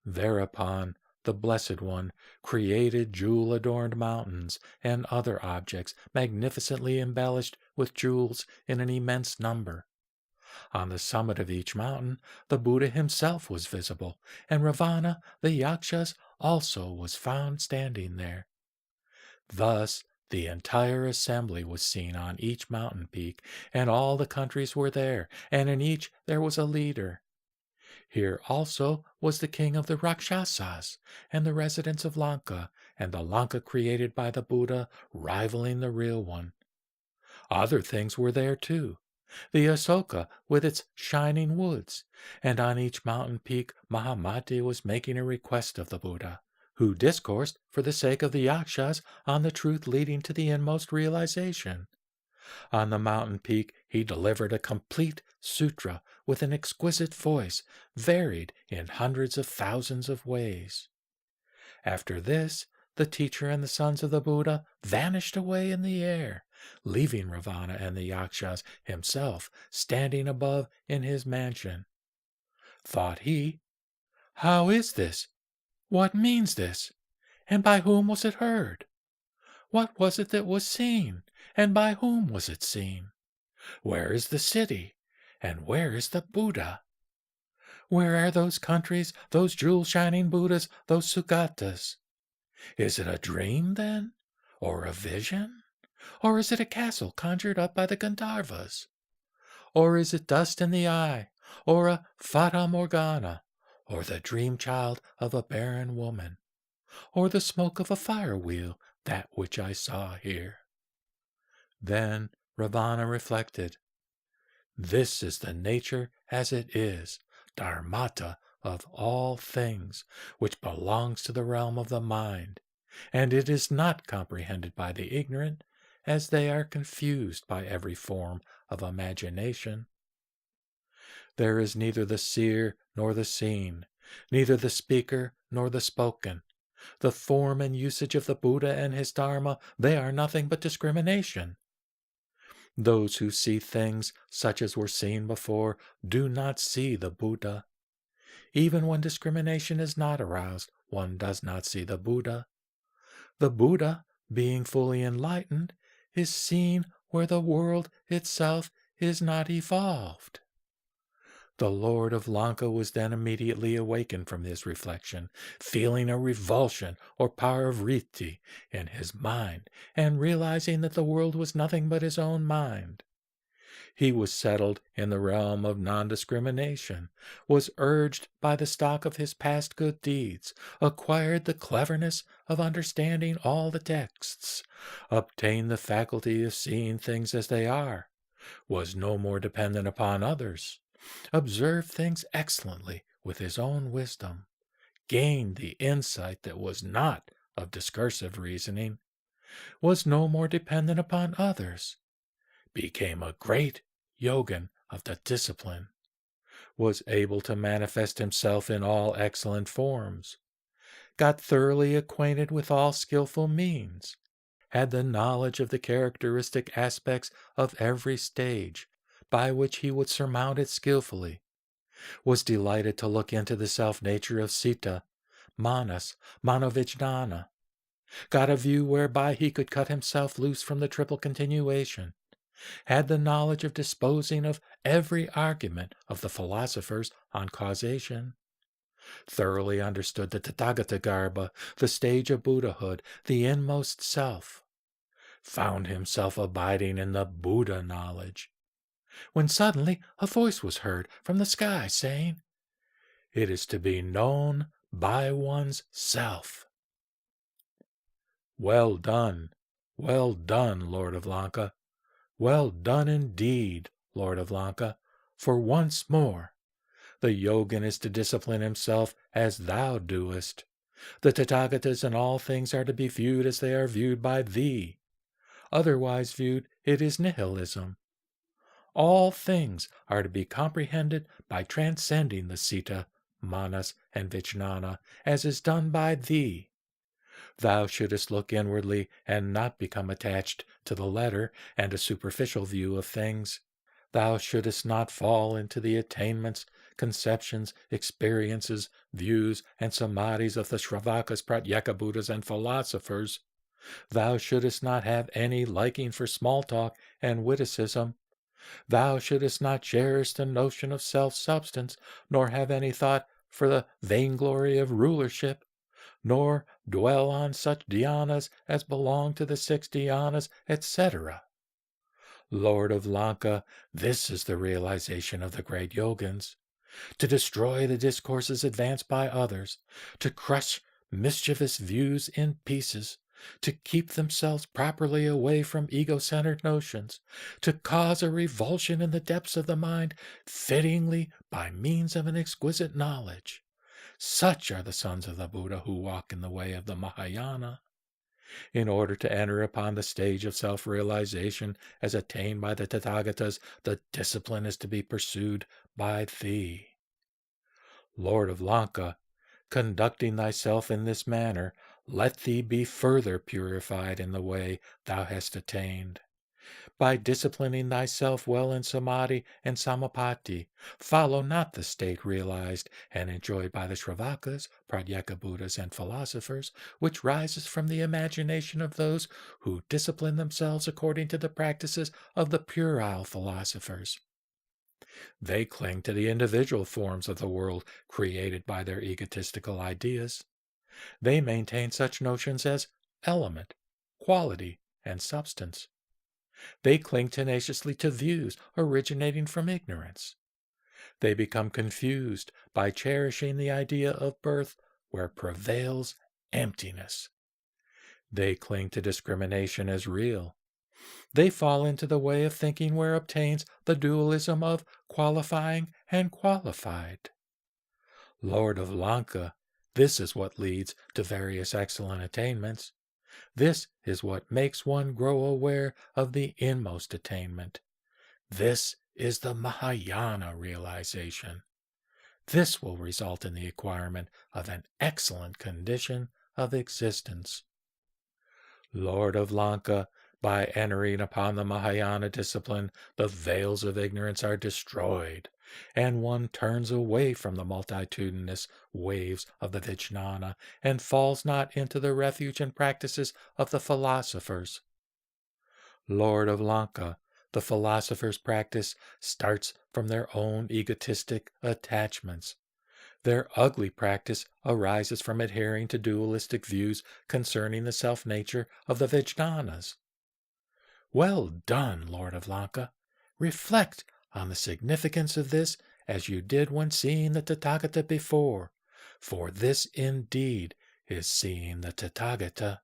Thereupon the Blessed One created jewel-adorned mountains and other objects magnificently embellished with jewels in an immense number. On the summit of each mountain the Buddha himself was visible, and Ravana the Yakshas also was found standing there. Thus the entire assembly was seen on each mountain peak, and all the countries were there, and in each there was a leader. Here also was the king of the Rakshasas, and the residents of Lanka, and the Lanka created by the Buddha rivaling the real one. Other things were there too. The Asoka with its shining woods, and on each mountain peak Mahamati was making a request of the Buddha, who discoursed for the sake of the Yakshas on the truth leading to the inmost realization. On the mountain peak he delivered a complete sutra with an exquisite voice, varied in hundreds of thousands of ways. After this, the teacher and the sons of the Buddha vanished away in the air, leaving Ravana and the Yakshas himself standing above in his mansion. Thought he, "How is this? What means this? And by whom was it heard? What was it that was seen, and by whom was it seen? Where is the city, and where is the Buddha? Where are those countries, those jewel-shining Buddhas, those Sugatas? Is it a dream, then, or a vision? Or is it a castle conjured up by the Gandharvas? Or is it dust in the eye, or a fata morgana, or the dream child of a barren woman, or the smoke of a fire wheel, that which I saw here?" Then Ravana reflected, "This is the nature as it is, dharmata, of all things, which belongs to the realm of the mind, and it is not comprehended by the ignorant, as they are confused by every form of imagination. There is neither the seer nor the seen, neither the speaker nor the spoken. The form and usage of the Buddha and his Dharma, they are nothing but discrimination. Those who see things such as were seen before do not see the Buddha. Even when discrimination is not aroused, one does not see the Buddha. The Buddha, being fully enlightened, is seen where the world itself is not evolved." The Lord of Lanka was then immediately awakened from his reflection, feeling a revulsion or power of vritti in his mind, and realizing that the world was nothing but his own mind. He was settled in the realm of non-discrimination, was urged by the stock of his past good deeds, acquired the cleverness of understanding all the texts, obtained the faculty of seeing things as they are, was no more dependent upon others, observed things excellently with his own wisdom, gained the insight that was not of discursive reasoning, was no more dependent upon others, became a great yogin of the discipline, was able to manifest himself in all excellent forms, got thoroughly acquainted with all skillful means, had the knowledge of the characteristic aspects of every stage, by which he would surmount it skillfully, was delighted to look into the self-nature of Sita, Manas, Manovijnana, got a view whereby he could cut himself loose from the triple continuation, had the knowledge of disposing of every argument of the philosophers on causation, thoroughly understood the Tathagata Garbha, the stage of Buddhahood, the inmost self, found himself abiding in the Buddha knowledge, when suddenly a voice was heard from the sky saying, "It is to be known by one's self." Well done, Lord of Lanka. Well done indeed, Lord of Lanka, for once more the yogin is to discipline himself as thou doest. The Tathagatas in all things are to be viewed as they are viewed by thee. Otherwise viewed, it is nihilism. All things are to be comprehended by transcending the Sita, Manas, and Vijnana, as is done by thee. Thou shouldest look inwardly and not become attached to the letter and a superficial view of things. Thou shouldest not fall into the attainments, conceptions, experiences, views, and samadhis of the Shravakas, Pratyeka Buddhas, and philosophers. Thou shouldest not have any liking for small talk and witticism. Thou shouldest not cherish the notion of self-substance, nor have any thought for the vainglory of rulership, nor dwell on such dhyanas as belong to the 6 dhyanas, etc. Lord of Lanka, this is the realization of the great yogins: to destroy the discourses advanced by others, to crush mischievous views in pieces, to keep themselves properly away from ego-centered notions, to cause a revulsion in the depths of the mind, fittingly by means of an exquisite knowledge. Such are the sons of the Buddha who walk in the way of the Mahayana. In order to enter upon the stage of self-realization as attained by the Tathagatas, the discipline is to be pursued by thee. Lord of Lanka, conducting thyself in this manner, let thee be further purified in the way thou hast attained. By disciplining thyself well in samadhi and samapatti, follow not the state realized and enjoyed by the Shravakas, Pratyeka Buddhas, and philosophers, which rises from the imagination of those who discipline themselves according to the practices of the puerile philosophers. They cling to the individual forms of the world created by their egotistical ideas. They maintain such notions as element, quality, and substance. They cling tenaciously to views originating from ignorance. They become confused by cherishing the idea of birth where prevails emptiness. They cling to discrimination as real. They fall into the way of thinking where obtains the dualism of qualifying and qualified. Lord of Lanka, this is what leads to various excellent attainments. This is what makes one grow aware of the inmost attainment. This is the Mahayana realization. This will result in the acquirement of an excellent condition of existence. Lord of Lanka, by entering upon the Mahayana discipline, the veils of ignorance are destroyed, and one turns away from the multitudinous waves of the Vijnana and falls not into the refuge and practices of the philosophers. Lord of Lanka, the philosophers' practice starts from their own egotistic attachments. Their ugly practice arises from adhering to dualistic views concerning the self-nature of the Vijnanas. Well done, Lord of Lanka. Reflect on the significance of this as you did when seeing the Tathagata before, for this indeed is seeing the Tathagata.